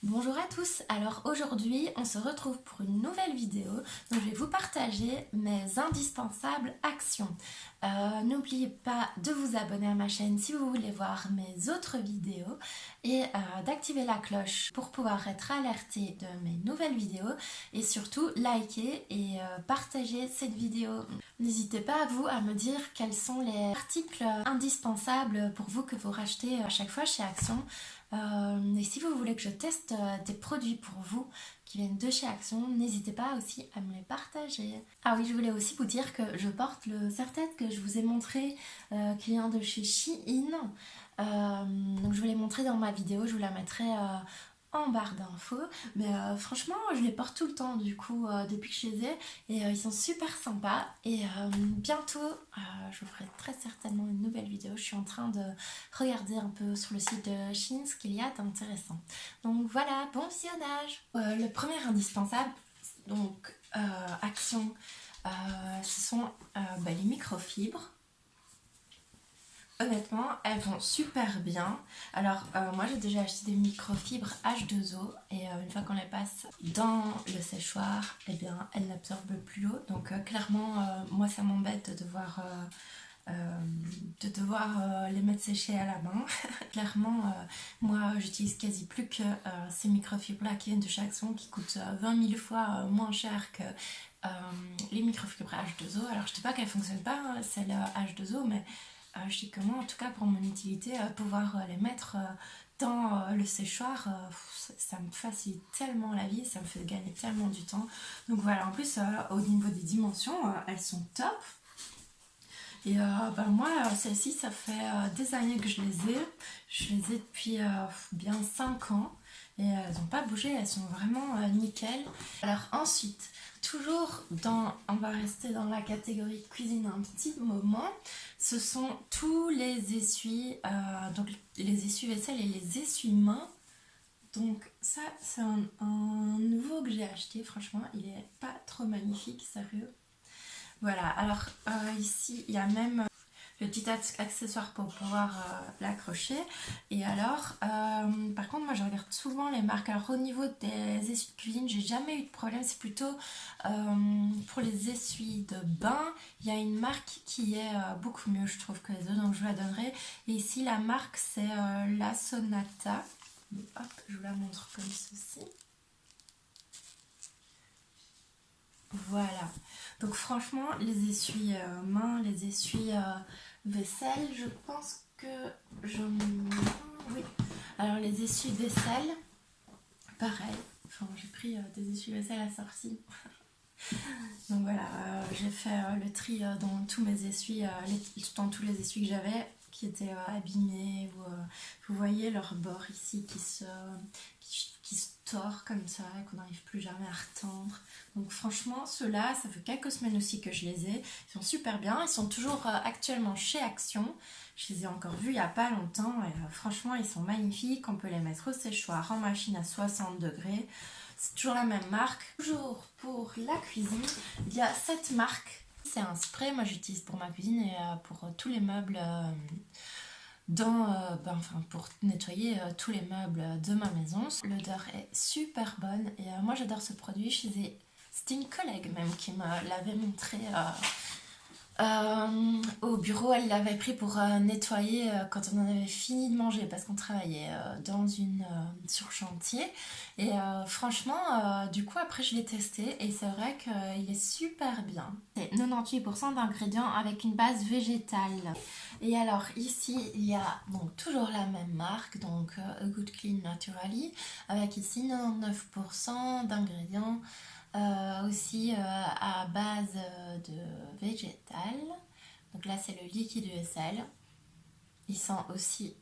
Bonjour à tous, alors aujourd'hui on se retrouve pour une nouvelle vidéo donc je vais vous partager mes indispensables actions. N'oubliez pas de vous abonner à ma chaîne si vous voulez voir mes autres vidéos et d'activer la cloche pour pouvoir être alerté de mes nouvelles vidéos et surtout liker et partager cette vidéo. N'hésitez pas à me dire quels sont les articles indispensables pour vous que vous rachetez à chaque fois chez Action. Et si vous voulez que je teste des produits pour vous qui viennent de chez Action, n'hésitez pas aussi à me les partager. Ah oui, je voulais aussi vous dire que je porte le serre-tête que je vous ai montré qui vient de chez Shein. Donc je vous l'ai montré dans ma vidéo, je vous la mettrai en barre d'infos, mais franchement je les porte tout le temps du coup depuis que je les ai et ils sont super sympas et bientôt je vous ferai très certainement une nouvelle vidéo. Je suis en train de regarder un peu sur le site de Shein ce qu'il y a d'intéressant, donc voilà, bon visionnage. Le premier indispensable, donc Action, ce sont les microfibres. Honnêtement, elles vont super bien. Alors, moi j'ai déjà acheté des microfibres H2O et une fois qu'on les passe dans le séchoir, eh bien, elles n'absorbent plus l'eau. Donc, clairement, moi ça m'embête de devoir les mettre sécher à la main. Clairement, moi j'utilise quasi plus que ces microfibres là qui viennent de chez Action qui coûtent 20 000 fois moins cher que les microfibres H2O. Alors, je dis pas qu'elles fonctionnent pas, hein, celles H2O, mais je dis que moi, en tout cas pour mon utilité, pouvoir les mettre dans le séchoir, ça me facilite tellement la vie, ça me fait gagner tellement du temps. Donc voilà, en plus au niveau des dimensions, elles sont top. Et moi, celles-ci, ça fait des années que je les ai. Je les ai depuis bien 5 ans. Et elles n'ont pas bougé, elles sont vraiment nickel. Alors ensuite, toujours on va rester dans la catégorie cuisine un petit moment. Ce sont tous les essuies, donc les essuie-vaisselle et les essuie-mains. Donc ça, c'est un nouveau que j'ai acheté, franchement, il est pas trop magnifique, sérieux. Voilà, alors ici, il y a même le petit accessoire pour pouvoir l'accrocher. Et alors, par contre, moi je regarde souvent les marques. Alors au niveau des essuies de cuisine, j'ai jamais eu de problème. C'est plutôt pour les essuies de bain. Il y a une marque qui est beaucoup mieux, je trouve, que les autres, donc je vous la donnerai. Et ici, la marque, c'est la Sonata. Hop, je vous la montre comme ceci. Voilà, donc franchement les essuies mains, les essuies vaisselle, je pense que oui, alors les essuies vaisselle, pareil, enfin, j'ai pris des essuies vaisselle assortis. Donc voilà, j'ai fait le tri dans tous mes essuies, dans tous les essuies que j'avais qui étaient abîmés, vous voyez leur bord ici qui se tord comme ça et qu'on n'arrive plus jamais à retendre. Donc franchement ceux-là, ça fait quelques semaines aussi que je les ai, ils sont super bien, ils sont toujours actuellement chez Action. Je les ai encore vus il n'y a pas longtemps et franchement ils sont magnifiques. On peut les mettre au séchoir, en machine à 60 degrés. C'est toujours la même marque. Toujours pour la cuisine, il y a cette marque. C'est un spray, moi j'utilise pour ma cuisine et pour tous les meubles, pour nettoyer tous les meubles de ma maison. L'odeur est super bonne et moi j'adore ce produit. C'était une collègue même qui me l'avait montré au bureau. Elle l'avait pris pour nettoyer quand on en avait fini de manger parce qu'on travaillait sur chantier et franchement du coup après je l'ai testé et c'est vrai qu'il est super bien. C'est 98% d'ingrédients avec une base végétale. Et alors ici il y a donc toujours la même marque, donc Good Clean Naturally, avec ici 99% d'ingrédients aussi à base de végétal. Donc là c'est le liquide vaisselle. Il sent aussi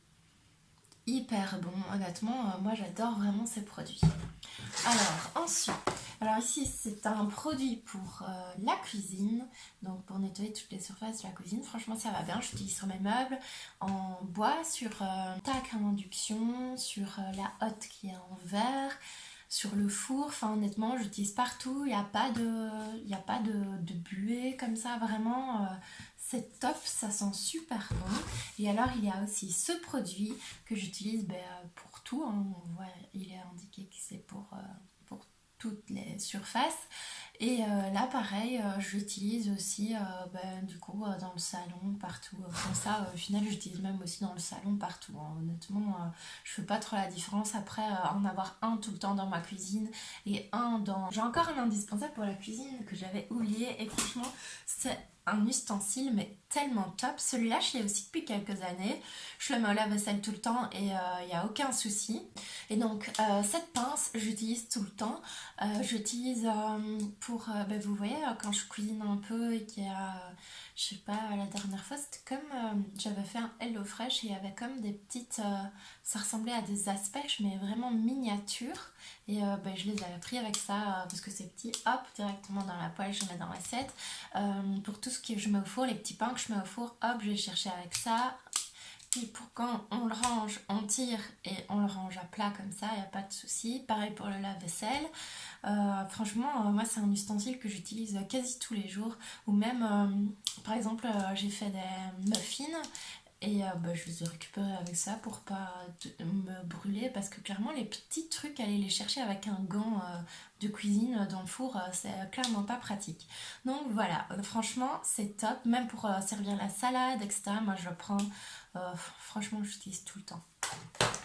hyper bon, honnêtement moi j'adore vraiment ces produits. Alors ensuite, alors ici c'est un produit pour la cuisine, donc pour nettoyer toutes les surfaces de la cuisine. Franchement ça va bien, j'utilise sur mes meubles en bois, sur tac à induction, sur la hotte qui est en verre, sur le four. Enfin honnêtement j'utilise partout, il n'y a pas de buée comme ça, vraiment c'est top, ça sent super bon. Et alors il y a aussi ce produit que j'utilise pour tout, hein. On voit, il est indiqué c'est pour toutes les surfaces. Et là pareil, j'utilise aussi du coup dans le salon, partout. Comme ça, au final j'utilise même aussi dans le salon partout, hein. Honnêtement, je fais pas trop la différence. Après, en avoir un tout le temps dans ma cuisine et un dans... J'ai encore un indispensable pour la cuisine que j'avais oublié et franchement c'est un ustensile mais tellement top. Celui-là je l'ai aussi depuis quelques années. Je le mets au lave-vaisselle tout le temps et il n'y a aucun souci. Et donc cette pince j'utilise tout le temps. J'utilise pour, vous voyez, quand je cuisine un peu et qu'il y a, je sais pas, la dernière fois, c'était comme, j'avais fait un HelloFresh et il y avait comme des petites, ça ressemblait à des asperges, mais vraiment miniatures. Et je les avais pris avec ça, parce que c'est petit, hop, directement dans la poêle, je mets dans l'assiette. Pour tout ce que je mets au four, les petits pains que je mets au four, hop, je vais chercher avec ça. Et pour quand on le range, on tire et on le range à plat comme ça, il n'y a pas de souci. Pareil pour le lave-vaisselle. Franchement, moi c'est un ustensile que j'utilise quasi tous les jours. Ou même, par exemple, j'ai fait des muffins et je les ai récupérés avec ça pour pas me brûler. Parce que clairement, les petits trucs, aller les chercher avec un gant de cuisine dans le four, c'est clairement pas pratique. Donc voilà, franchement, c'est top. Même pour servir la salade, etc. Moi je le prends. Franchement, j'utilise tout le temps.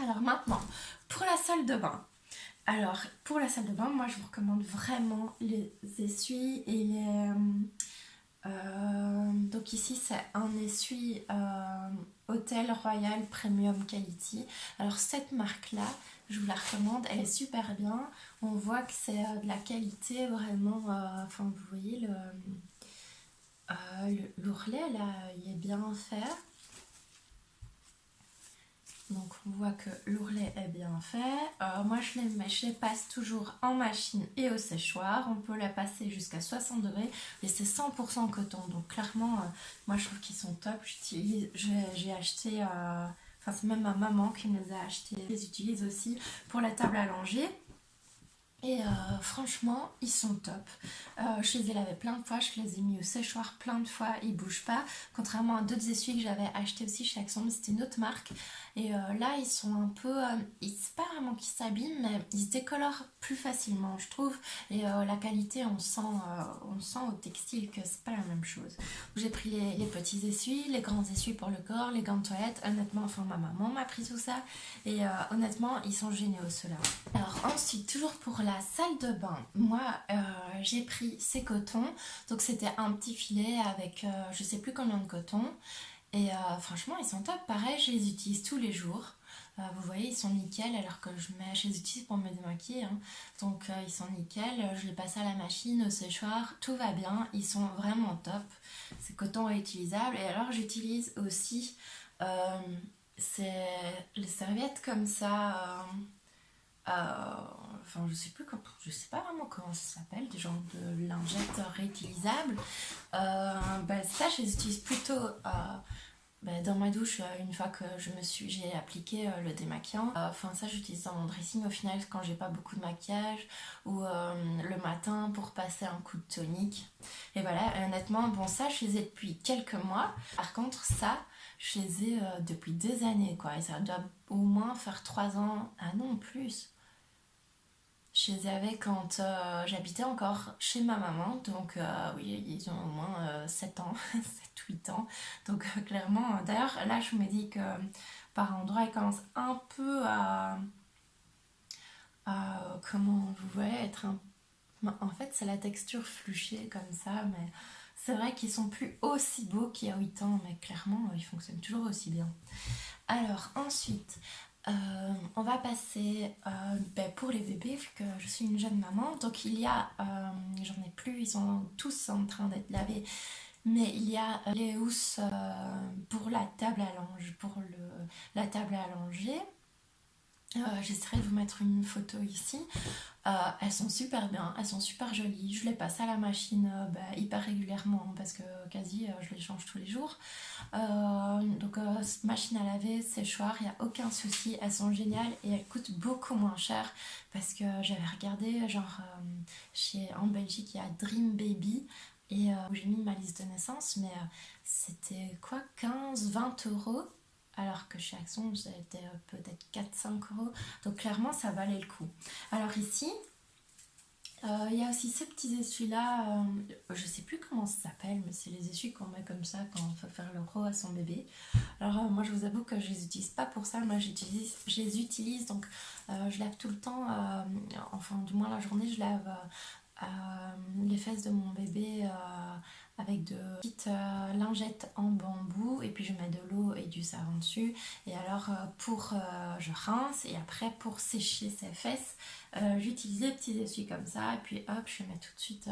Alors maintenant, pour la salle de bain. Alors, pour la salle de bain, moi je vous recommande vraiment les essuies et les... donc ici c'est un essuie Hôtel Royal Premium Quality. Alors cette marque là, je vous la recommande, elle est super bien. On voit que c'est de la qualité vraiment, enfin vous voyez l'ourlet là, il est bien fait. Donc on voit que l'ourlet est bien fait. Moi je les passe toujours en machine et au séchoir. On peut la passer jusqu'à 60 degrés et c'est 100% coton. Donc clairement, moi je trouve qu'ils sont top. J'ai acheté, enfin c'est même ma maman qui me les a achetés. Je les utilise aussi pour la table à langer. Et franchement, ils sont top. Je les ai lavés plein de fois, je les ai mis au séchoir plein de fois, ils bougent pas. Contrairement à d'autres essuies que j'avais acheté aussi chez Action, mais c'était une autre marque. Et là, ils sont un peu... c'est pas vraiment qu'ils s'abîment, mais ils se décolorent plus facilement, je trouve. Et la qualité, on sent au textile que c'est pas la même chose. J'ai pris les petits essuies, les grands essuies pour le corps, les gants de toilette. Honnêtement, enfin ma maman m'a pris tout ça. Et honnêtement, ils sont géniaux ceux-là. Alors ensuite, toujours pour la salle de bain, moi j'ai pris ces cotons. Donc c'était un petit filet avec je sais plus combien de coton. Et franchement, ils sont top. Pareil, je les utilise tous les jours. Vous voyez, ils sont nickel alors que je les utilise pour me démaquiller, hein. Donc ils sont nickel. Je les passe à la machine, au séchoir. Tout va bien. Ils sont vraiment top. C'est coton réutilisable. Et alors, j'utilise aussi les serviettes comme ça. Enfin, je sais pas vraiment comment ça s'appelle, des genres de lingettes réutilisables. Ça, je les utilise plutôt dans ma douche une fois que j'ai appliqué le démaquillant. Enfin, ça, j'utilise dans mon dressing au final quand j'ai pas beaucoup de maquillage ou le matin pour passer un coup de tonique. Et voilà, honnêtement, bon, ça, je les ai depuis quelques mois. Par contre, ça, je les ai depuis des années, quoi. Et ça doit au moins faire 3 ans, ah non, plus. Je les avais quand j'habitais encore chez ma maman, donc oui, ils ont au moins 7 ans, 7-8 ans. Donc clairement, d'ailleurs, là je me dis que par endroit, ils commencent un peu comment vous voyez, être un... En fait, c'est la texture fluchée comme ça, mais c'est vrai qu'ils sont plus aussi beaux qu'il y a 8 ans, mais clairement, ils fonctionnent toujours aussi bien. Alors ensuite, on va passer pour les bébés, vu que je suis une jeune maman. Donc il y a, j'en ai plus, ils sont tous en train d'être lavés. Mais il y a les housses pour la table à linge, la table à langer. J'essaierai de vous mettre une photo ici. Elles sont super bien, elles sont super jolies. Je les passe à la machine hyper régulièrement parce que quasi je les change tous les jours. Donc machine à laver, séchoir, il n'y a aucun souci. Elles sont géniales et elles coûtent beaucoup moins cher parce que j'avais regardé en Belgique il y a Dream Baby et où j'ai mis ma liste de naissance, mais c'était quoi, 15-20 euros. alors que chez Action c'était peut-être 4-5 euros, donc clairement ça valait le coup. Alors ici il y a aussi ces petits essuies là, je sais plus comment ça s'appelle, mais c'est les essuies qu'on met comme ça quand on veut faire le rot à son bébé. Alors moi je vous avoue que je les utilise pas pour ça, moi je les utilise donc je lave tout le temps, enfin du moins la journée je lave les fesses de mon bébé avec de petites lingettes en bambou et puis je mets de l'eau et du savon dessus et alors je rince et après pour sécher ses fesses j'utilise des petits essuies comme ça et puis hop je les mets tout de suite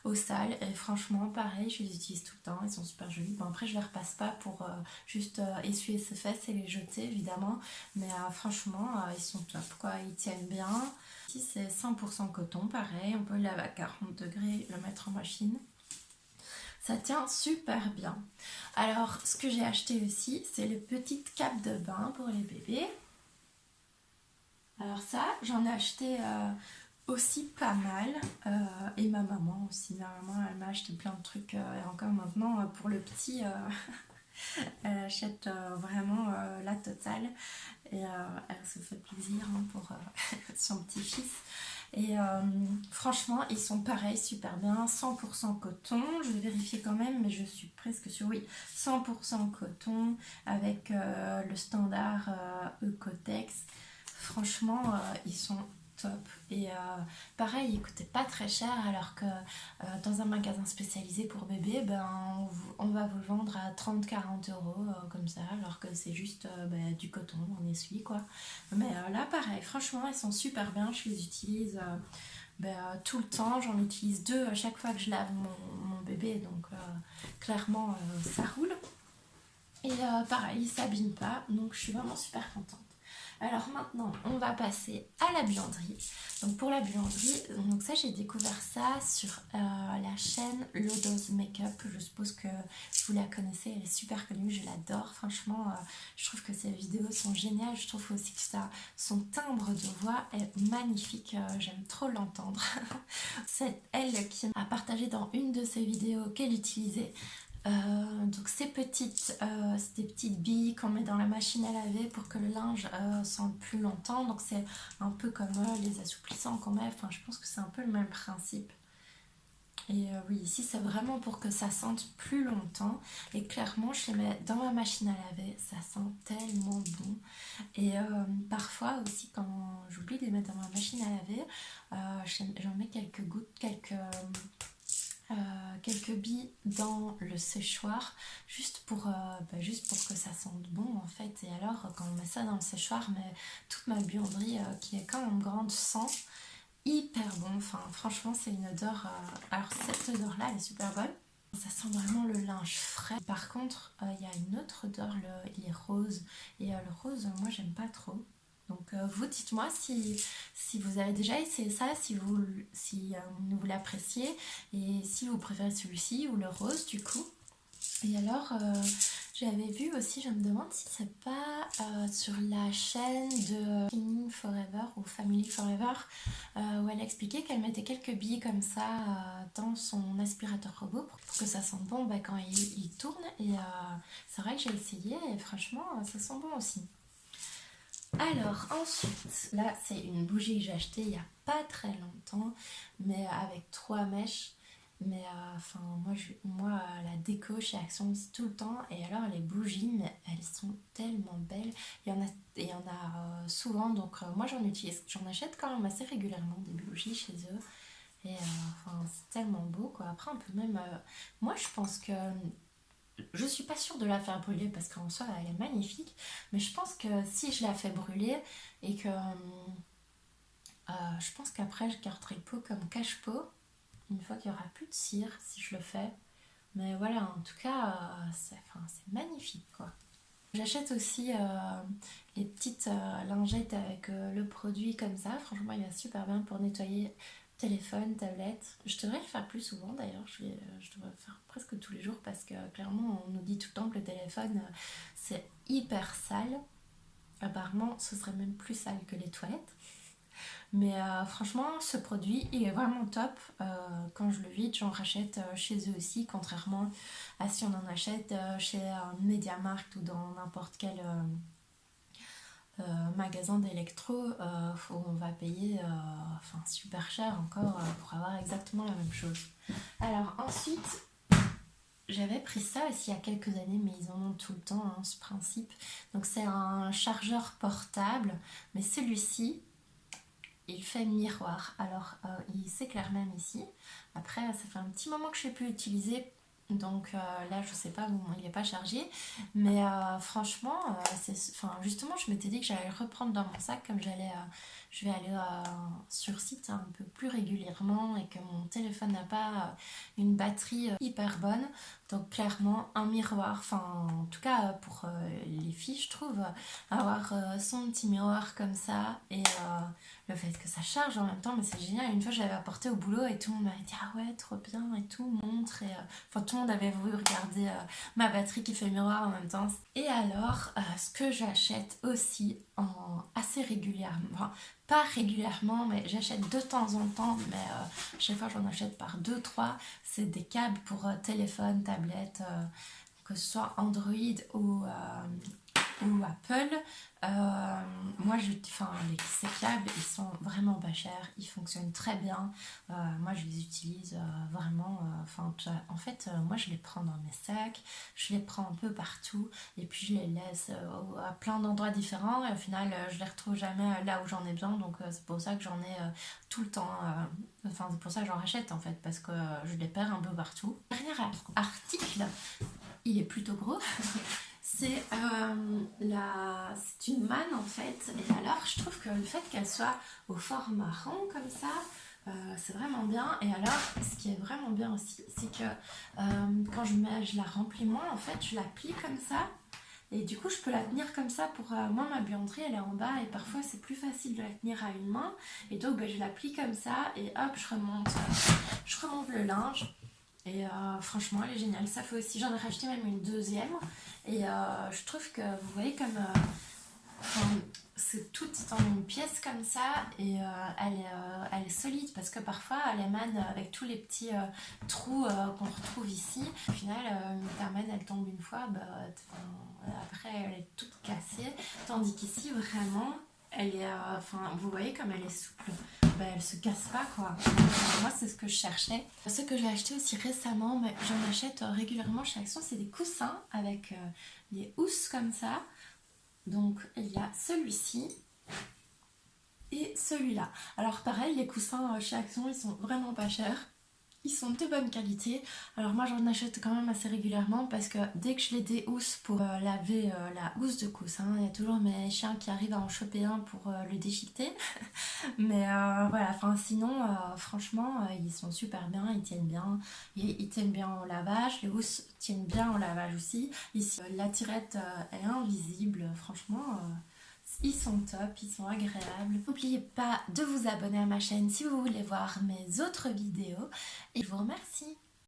au sale et franchement pareil je les utilise tout le temps, ils sont super jolis. Bon après je les repasse pas pour juste essuyer ses fesses et les jeter évidemment, mais franchement ils sont top quoi, ils tiennent bien. Ici c'est 100% coton, pareil, on peut le laver à 40 degrés, le mettre en machine. Ça tient super bien. Alors, ce que j'ai acheté aussi, c'est les petites capes de bain pour les bébés. Alors ça, j'en ai acheté aussi pas mal. Et ma maman aussi. Ma maman, elle m'a acheté plein de trucs. Et encore maintenant, pour le petit, elle achète vraiment la totale. Et elle se fait plaisir hein, pour son petit-fils. Et franchement, ils sont pareils, super bien, 100% coton. Je vais vérifier quand même, mais je suis presque sûre, oui, 100% coton avec le standard Eucotex. Franchement, ils sont top. Et pareil, ils coûtaient pas très cher, alors que dans un magasin spécialisé pour bébé, ben, on va vous le vendre à 30-40 euros comme ça, alors que c'est juste ben, du coton, on essuie quoi. Mais là, pareil, franchement, ils sont super bien. Je les utilise ben, tout le temps. J'en utilise 2 à chaque fois que je lave mon bébé, donc clairement, ça roule. Et pareil, ils s'abîment pas, donc je suis vraiment super contente. Alors maintenant, on va passer à la buanderie. Donc pour la buanderie, donc ça j'ai découvert ça sur la chaîne Lodos Makeup. Je suppose que vous la connaissez, elle est super connue, je l'adore. Franchement, je trouve que ses vidéos sont géniales. Je trouve aussi que son timbre de voix est magnifique. J'aime trop l'entendre. C'est elle qui a partagé dans une de ses vidéos qu'elle utilisait donc c'est des petites billes qu'on met dans la machine à laver pour que le linge sente plus longtemps. Donc c'est un peu comme les assouplissants qu'on met. Enfin, je pense que c'est un peu le même principe. Et oui, ici c'est vraiment pour que ça sente plus longtemps. Et clairement, je les mets dans ma machine à laver. Ça sent tellement bon. Et parfois aussi, quand j'oublie de les mettre dans ma machine à laver, j'en mets quelques gouttes, quelques billes dans le séchoir juste pour que ça sente bon en fait. Et alors quand on met ça dans le séchoir, mais toute ma buanderie qui est quand même grande sent hyper bon. Enfin franchement c'est une odeur alors cette odeur là elle est super bonne, ça sent vraiment le linge frais. Par contre il y a une autre odeur, il est rose, et le rose moi j'aime pas trop. Donc vous dites-moi si vous avez déjà essayé ça, si vous l'appréciez et si vous préférez celui-ci ou le rose du coup. Et alors j'avais vu aussi, je me demande si c'est pas sur la chaîne de Cleaning Forever ou Family Forever où elle expliquait qu'elle mettait quelques billes comme ça dans son aspirateur robot pour que ça sente bon quand il tourne. Et c'est vrai que j'ai essayé et franchement ça sent bon aussi. Alors ensuite, là c'est une bougie que j'ai achetée il n'y a pas très longtemps, mais avec 3 mèches. Mais enfin moi la déco chez Action c'est tout le temps, et alors les bougies mais elles sont tellement belles. Il y en a souvent, donc moi j'en achète quand même assez régulièrement des bougies chez eux. Et enfin c'est tellement beau quoi. Après on peut même moi je pense que je suis pas sûre de la faire brûler parce qu'en soi elle est magnifique, mais je pense que si je la fais brûler et que je pense qu'après je garderai le pot comme cache-pot une fois qu'il y aura plus de cire si je le fais. Mais voilà, en tout cas c'est magnifique quoi. J'achète aussi les petites lingettes avec le produit comme ça. Franchement il est super bien pour nettoyer téléphone, tablette. Je devrais le faire plus souvent d'ailleurs, je devrais le faire presque tous les jours parce que clairement on nous dit tout le temps que le téléphone c'est hyper sale. Apparemment ce serait même plus sale que les toilettes. Mais franchement, ce produit, il est vraiment top. Quand je le vide, j'en rachète chez eux aussi, contrairement à si on en achète chez MediaMarkt ou dans n'importe quel magasin d'électro, où on va payer super cher encore pour avoir exactement la même chose. Alors ensuite, j'avais pris ça aussi il y a quelques années, mais ils en ont tout le temps, hein, ce principe. Donc c'est un chargeur portable, mais celui-ci, il fait miroir. Alors il s'éclaire même ici. Après, ça fait un petit moment que je ne l'ai plus utilisé. Donc là, je sais pas, bon, il n'est pas chargé. Mais franchement, justement, je m'étais dit que j'allais le reprendre dans mon sac comme je vais aller sur site un peu plus régulièrement et que mon téléphone n'a pas une batterie hyper bonne. Donc clairement, un miroir, enfin en tout cas pour les filles, je trouve, avoir son petit miroir comme ça et le fait que ça charge en même temps, mais c'est génial. Une fois, je l'avais apporté au boulot et tout le monde m'avait dit ah ouais, trop bien et tout, montre. Et, enfin, tout le monde avait voulu regarder ma batterie qui fait miroir en même temps. Et alors, ce que j'achète aussi assez régulièrement, enfin, pas régulièrement, mais j'achète de temps en temps, mais chaque fois j'en achète par 2-3, c'est des câbles pour téléphone, tablette, que ce soit Android ou Apple. Moi, ces câbles, ils sont vraiment pas chers, ils fonctionnent très bien. Moi, je les utilise vraiment. En fait, moi, je les prends dans mes sacs, je les prends un peu partout, et puis je les laisse à plein d'endroits différents. Et au final, je les retrouve jamais là où j'en ai besoin. Donc, c'est pour ça que j'en ai tout le temps. C'est pour ça que j'en rachète en fait, parce que je les perds un peu partout. Dernier article, il est plutôt gros. C'est une manne en fait, et alors je trouve que le fait qu'elle soit au format rond comme ça, c'est vraiment bien. Et alors ce qui est vraiment bien aussi, c'est que quand je la remplis moins, en fait je la plie comme ça, et du coup je peux la tenir comme ça pour moi, ma buanderie elle est en bas et parfois c'est plus facile de la tenir à une main, et donc je la plie comme ça et hop je remonte le linge. Et franchement, elle est géniale. Ça fait aussi, j'en ai racheté même une deuxième. Et je trouve que, vous voyez, comme c'est tout dans une pièce comme ça. Et elle est solide parce que parfois, elle émane avec tous les petits trous qu'on retrouve ici. Au final, ta manne, elle tombe une fois, après, elle est toute cassée. Tandis qu'ici, vraiment, elle est, vous voyez comme elle est souple. Elle se casse pas quoi. Moi c'est ce que je cherchais. Ce que j'ai acheté aussi récemment, mais j'en achète régulièrement chez Action, c'est des coussins avec des housses comme ça. Donc il y a celui-ci et celui-là. Alors pareil, les coussins chez Action, ils sont vraiment pas chers. Ils sont de bonne qualité. Alors moi j'en achète quand même assez régulièrement parce que dès que je les déhousse pour laver la housse de coussin, il y a toujours mes chiens qui arrivent à en choper un pour le déchiqueter. Mais voilà, sinon franchement ils sont super bien, ils tiennent bien. Ils tiennent bien au lavage, les housses tiennent bien au lavage aussi. Ici la tirette est invisible, franchement... Ils sont top, ils sont agréables. N'oubliez pas de vous abonner à ma chaîne si vous voulez voir mes autres vidéos. Et je vous remercie.